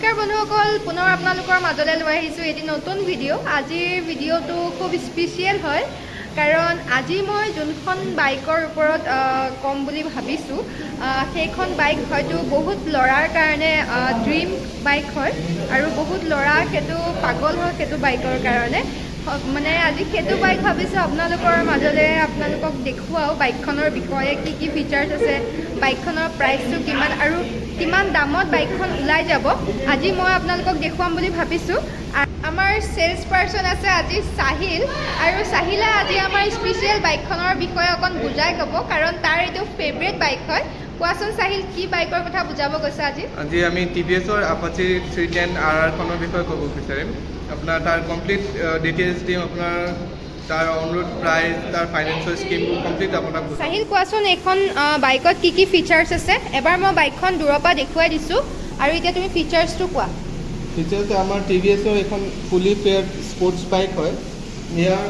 নমস্কাৰ বন্ধুসকল, পুনৰ আপোনালোকৰ মাজলৈ লৈ আহিছোঁ এটি নতুন ভিডিঅ'। আজিৰ ভিডিঅ'টো খুব স্পেচিয়েল হয়, কাৰণ আজি মই যোনখন বাইকৰ ওপৰত ক'ম বুলি ভাবিছোঁ সেইখন বাইক হয়তো বহুত ল'ৰাৰ কাৰণে ড্ৰিম বাইক হয়, আৰু বহুত ল'ৰা সেইটো পাগল হয় সেইটো বাইকৰ কাৰণে। মানে আজি সেইটো বাইক ভাবিছোঁ আপোনালোকৰ মাজলৈ আপোনালোকক দেখুৱাওঁ বাইকখনৰ বিষয়ে, কি ফিচাৰ্ছ আছে, বাইকখনৰ প্ৰাইচটো কিমান আৰু কিমান দামত বাইকখন ওলাই যাব, আজি মই আপোনালোকক দেখুৱাম বুলি ভাবিছোঁ। আমাৰ চেলছ পাৰ্চন আছে আজি সাহিল, আৰু সাহিলে আজি আমাৰ স্পেচিয়েল বাইকখনৰ বিষয়ে অকণ বুজাই ক'ব, কাৰণ তাৰ এইটো ফেভৰেট বাইক হয়। কোৱাচোন সাহিল, কি বাইকৰ কথা বুজাব গৈছে আজি? আজি আমি টিভিএছৰ আপাচি 310 RRখনৰ বিষয়ে ক'ব বিচাৰিম। আপোনাৰ তাৰ কমপ্লিট ডিটেইলছ দিম, আপোনাৰ তাৰ অন ৰোড প্ৰাইচ, তাৰ ফাইনেন্সৰ স্কিমবোৰ কমপ্লিট আপোনাক বুজাম। সাহিল, কোৱাচোন এইখন বাইকত কি ফিচাৰ্ছ আছে? এবাৰ মই বাইকখন দূৰৰ পৰা দেখুৱাই দিছোঁ, আৰু এতিয়া তুমি ফিচাৰ্ছটো কোৱা। ফিচাৰ্ছ আমাৰ টিভিএছৰ এখন ফুলি পেয়াৰ্ড স্পৰ্টছ বাইক হয়। ইয়াৰ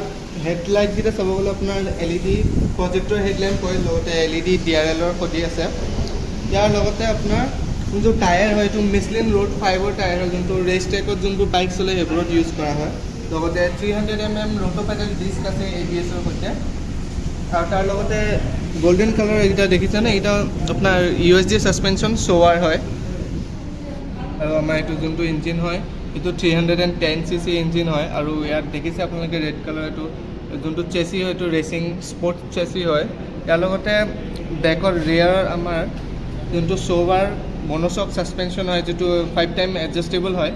হেডলাইটকেইটা চাব গ'লে আপোনাৰ LED প্ৰজেক্টৰ হেডলাইট হয়, লগতে LED DRLৰ সৈতে আছে। ইয়াৰ লগতে আপোনাৰ যোনটো টায়াৰ হয় এইটো মিছলিন ৰোড 5ৰ টায়াৰ হয়, যোনটো ৰেচ ট্ৰেকত যোনবোৰ বাইক চলে সেইবোৰত ইউজ কৰা হয়। লগতে 300 mm ৰ'ট'পেডেল ডিস্ক আছে ABSৰ সৈতে, আৰু তাৰ লগতে গল্ডেন কালাৰ এইকেইটা দেখিছেনে, এইটা আপোনাৰ USD ছাছপেনশ্যন শ্ব'ৱাৰ হয়। আৰু আমাৰ এইটো যোনটো ইঞ্জিন হয় এইটো 310cc ইঞ্জিন হয়, আৰু ইয়াত দেখিছে আপোনালোকে ৰেড কালাৰ এইটো যোনটো চেচি হয় এইটো ৰেচিং স্পৰ্টছ চেচি হয়। ইয়াৰ লগতে বেকৰ ৰিয়াৰ আমাৰ যোনটো শ্ব'ৱাৰ মনোচক ছাছপেনশ্যন হয়, যিটো 5 টাইম এডজাষ্টেবল হয়।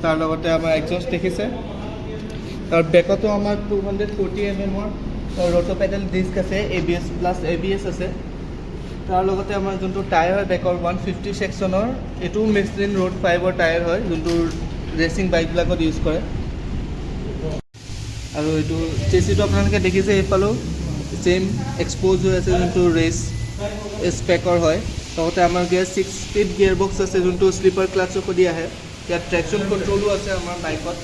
তাৰ লগতে আমাৰ এক্সজষ্ট দেখিছে, তাৰ বেকতো আমাৰ 240 mm ৰ'ট'পেডেল ডিস্ক আছে, ABS আছে। তাৰ লগতে আমাৰ যোনটো টায়াৰ হয় বেকৰ 150 ছেকশ্যনৰ, এইটো মিছলিন ৰোড 5ৰ টায়াৰ হয়, যোনটো ৰেচিং বাইকবিলাকত ইউজ কৰে। আৰু এইটো চেচিটো আপোনালোকে দেখিছে, এইফালেও ছেইম এক্সপ'জ হৈ আছে, যোনটো ৰেচ স্পেকৰ হয়। লগতে আমাৰ 6 স্পীড গিয়াৰ বক্স আছে, যোনটো শ্লিপাৰ ক্লাছৰ সৈতে আহে। ইয়াত ট্ৰেকশ্যন কণ্ট্ৰলো আছে আমাৰ বাইকত।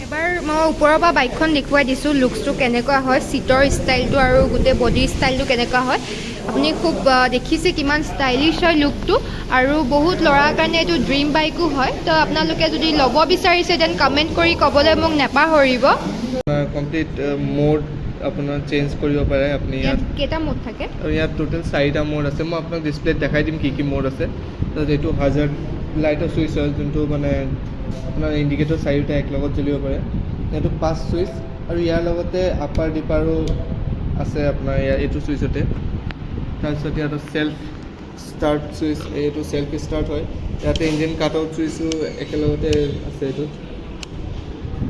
এবাৰ মই ওপৰৰ পৰা বাইকখন দেখুৱাই দিছোঁ, লুকছটো কেনেকুৱা হয়, ছিটৰ ষ্টাইলটো আৰু গোটেই বডিৰ ষ্টাইলটো কেনেকুৱা হয়। আপুনি খুব দেখিছে কিমান ষ্টাইলিছ হয় লুকটো, আৰু বহুত ল'ৰাৰ কাৰণে এইটো ড্ৰিম বাইকো হয়। তো আপোনালোকে যদি ল'ব বিচাৰিছে দেন কমেণ্ট কৰি ক'বলৈ মোক নেপাহৰিব। কমপ্লিট মোড আপোনাৰ চেঞ্জ কৰিব পাৰে আপুনি ইয়াত কেইটা মোড থাকে? আৰু ইয়াত টোটেল 4টা মোড আছে। মই আপোনাক ডিছপ্লেত দেখাই দিম কি মোড আছে। এইটো হাজাৰ্ড লাইটৰ ছুইচ হয়, যোনটো মানে আপোনাৰ ইণ্ডিকেটৰ 4টা একেলগত জ্বলিব পাৰে। এইটো 5 ছুইচ, আৰু ইয়াৰ লগতে আপাৰ ডিপাৰো আছে আপোনাৰ এইটো ছুইচতে। তাৰপিছত ইয়াত চেল্ফ ষ্টাৰ্ট ছুইচ, এইটো চেল্ফ ষ্টাৰ্ট হয়। ইয়াতে ইঞ্জিন কাট আউট ছুইচো একেলগতে আছে এইটোত।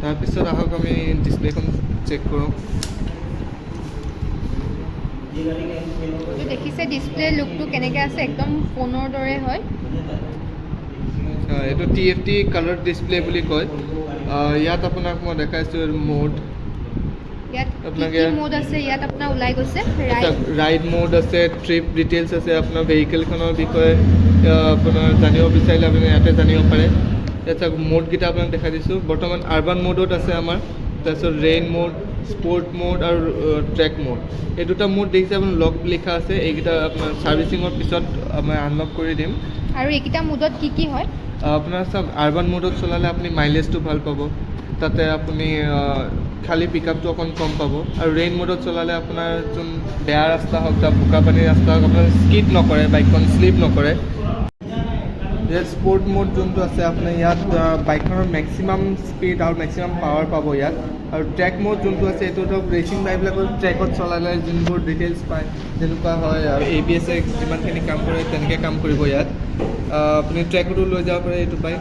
তাৰপিছত আহক আমি ডিছপ্লেখন চেক কৰোঁ। দেখিছে ডিছপ্লে লুকটো কেনেকৈ আছে, একদম ফোনৰ দৰে হয়। এইটো TFT কালাৰ ডিছপ্লে বুলি কয়। ইয়াত আপোনাক মই দেখাইছোঁ মোড। ইয়াত কি মোড আছে, ইয়াত আপোনাৰ ওলাই গৈছে ৰাইড মোড আছে, ট্ৰিপ ডিটেইলছ আছে, আপোনাৰ ভেহিকেলখনৰ বিষয়ে আপোনাৰ জানিব বিচাৰিলে আপুনি ইয়াতে জানিব পাৰে। ইয়াত মোডকেইটা আপোনাক দেখাই দিছোঁ। বৰ্তমান আৰ্বান মোডত আছে আমাৰ, তাৰপিছত ৰেইন মোড, স্পৰ্ট মোড আৰু ট্ৰেক মোড। এই দুটা মোড দেখিছে আপোনাৰ লক লিখা আছে, এইকেইটা আপোনাৰ ছাৰ্ভিচিঙৰ পিছত মই আনলক কৰি দিম। আৰু এইকেইটা মোডত কি হয়? আপোনাৰ চাওক, আৰ্বান মোডত চলালে আপুনি মাইলেজটো ভাল পাব, তাতে আপুনি খালী পিকআপটো অকণ কম পাব। আৰু ৰেইন মোডত চলালে আপোনাৰ যোন বেয়া ৰাস্তা হওক বা বোকা পানীৰ ৰাস্তা হওক আপোনাৰ স্কিড নকৰে, বাইকখন শ্লিপ নকৰে। ইয়াত স্পৰ্ট মোড যোনটো আছে আপোনাৰ ইয়াত বাইকখনৰ মেক্সিমাম স্পীড আৰু মেক্সিমাম পাৱাৰ পাব ইয়াত। আৰু ট্ৰেক মোড যোনটো আছে এইটো ধৰক ৰেচিং বাইকবিলাকৰ ট্ৰেকত চলালে যোনবোৰ ডিটেইলছ পায় যেনেকুৱা হয়, আৰু ABS যিমানখিনি কাম কৰে তেনেকৈ কাম কৰিব ইয়াত। আপুনি ট্ৰেকতো লৈ যাব পাৰে এইটো বাইক।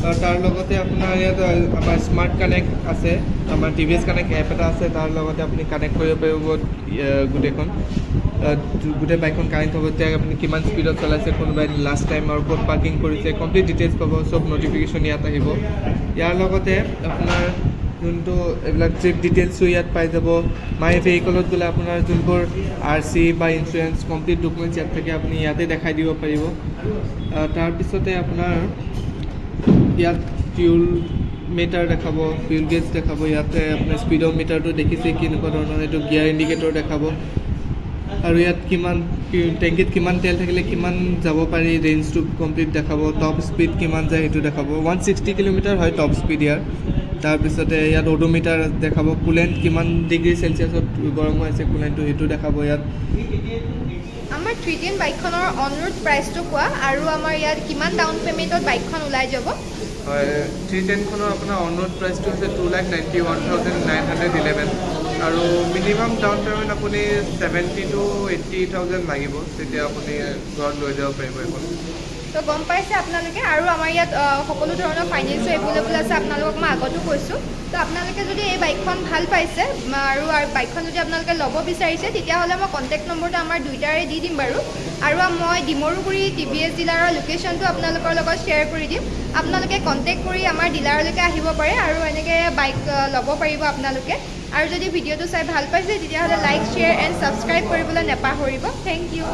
আৰু তাৰ লগতে আপোনাৰ ইয়াত আমাৰ স্মাৰ্ট কানেক্ট আছে, আমাৰ TVS কানেক্ট এপ এটা আছে, তাৰ লগতে আপুনি কানেক্ট কৰিব পাৰিব গোটেই বাইকখন কানেক্ট হ'ব। তেতিয়া আপুনি কিমান স্পীডত চলাইছে, কোনোবাই লাষ্ট টাইম আৰু ক'ত পাৰ্কিং কৰিছে, কমপ্লিট ডিটেইলছ পাব, চব নটিফিকেশ্যন ইয়াত আহিব। ইয়াৰ লগতে আপোনাৰ যোনটো এইবিলাক ট্ৰিপ ডিটেইলছো ইয়াত পাই যাব। মাই ভেহিকলত গ'লে আপোনাৰ যোনবোৰ RC বা ইঞ্চুৰেঞ্চ কমপ্লিট ডকুমেণ্টছ ইয়াত থাকে, আপুনি ইয়াতে দেখাই দিব পাৰিব। তাৰপিছতে আপোনাৰ ইয়াত ফিউল মিটাৰ দেখাব, ফিউল গেজ দেখাব। ইয়াতে আপোনাৰ স্পীডৰ মিটাৰটো দেখিছে কেনেকুৱা ধৰণৰ, এইটো গিয়াৰ ইণ্ডিকেটৰ দেখাব। আৰু ইয়াত টেংকিত কিমান তেল থাকিলে কিমান যাব পাৰি, ৰেঞ্জটো কমপ্লিট দেখাব, টপ স্পীড কিমান যায় সেইটো দেখাব। 160 কিলোমিটাৰ হয় টপ স্পীড ইয়াৰ। তাৰপিছতে ইয়াত অডোমিটাৰ দেখাব, কুলেণ্ট কিমান ডিগ্ৰী চেলচিয়াছত গৰম হৈ আছে কুলেণ্টটো সেইটো দেখাব ইয়াত। আমাৰ 310 বাইকখনৰ অন ৰোড প্ৰাইচটো কোৱা, আৰু আমাৰ ইয়াত কিমান ডাউন পে'মেণ্টত বাইকখন ওলাই যাব? হয়, 310খনৰ আপোনাৰ অন ৰোড প্ৰাইচটো হৈছে 2,91,911 আৰু মিনিমাম ডাউন পে'মেণ্ট আপুনি 70,000 to 80,000 লাগিব, তেতিয়া আপুনি ঘৰত লৈ যাব পাৰিব এখন। তো গম পাইছে আপোনালোকে, আৰু আমাৰ ইয়াত সকলো ধৰণৰ ফাইনেন্সো এভেইলেবল আছে, আপোনালোকক মই আগতো কৈছোঁ। তো আপোনালোকে যদি এই বাইকখন ভাল পাইছে আৰু বাইকখন যদি আপোনালোকে ল'ব বিচাৰিছে, তেতিয়াহ'লে মই কণ্টেক্ট নম্বৰটো আমাৰ দুইটাৰে দি দিম বাৰু, আৰু মই ডিমৰুগুৰি TVS ডিলাৰৰ লোকেশ্যনটো আপোনালোকৰ লগত শ্বেয়াৰ কৰি দিম। আপোনালোকে কণ্টেক্ট কৰি আমাৰ ডিলাৰলৈকে আহিব পাৰে আৰু এনেকৈ বাইক ল'ব পাৰিব আপোনালোকে। আৰু যদি ভিডিঅ'টো চাই ভাল পাইছে, তেতিয়াহ'লে লাইক, শ্বেয়াৰ এণ্ড ছাবস্ক্ৰাইব কৰিবলৈ নাপাহৰিব। Thank U.